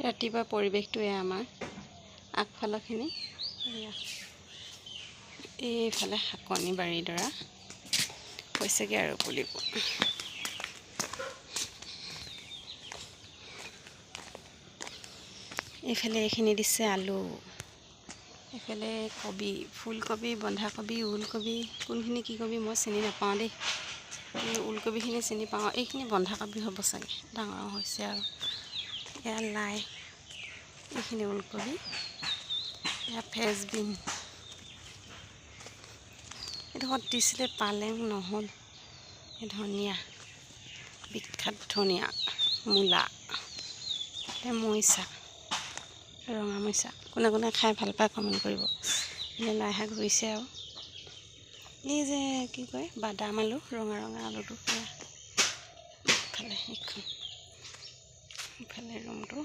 ৰাতিপুৱা পৰিৱেশটোৱে আমাৰ আগফালৰখিনি এইফালে শাকনি বাৰীৰ দৰা হৈছেগৈ আৰু পুলিবোৰ। এইফালে এইখিনি দিছে আলু, এইফালে কবি, ফুলকবি, বন্ধাকবি, ওলকবি, কোনখিনি কি কবি মই চিনি নাপাওঁ দেই। ওলকবিখিনি চিনি পাওঁ, এইখিনি বন্ধাকবি হ'ব চাগে, ডাঙৰ হৈছে আৰু। এয়া লাই, এইখিনি ওলকবি, এয়া ফ্ৰেঞ্চবিন, এইডোখৰত দিছিলে পালেং, নহ'ল, ধনিয়া, বিখ্যাত ধনিয়া, মূলা, মৰিচা, ৰঙা মৰিচা, কোনে কোনে খাই ভাল পায় কমেণ্ট কৰিব। এনে লাই শাক ৰুইছে আৰু এই যে কি কয় বাদাম আলু, ৰঙা ৰঙা আলুটো ইফালে এইখন, ইফালে ৰুমটো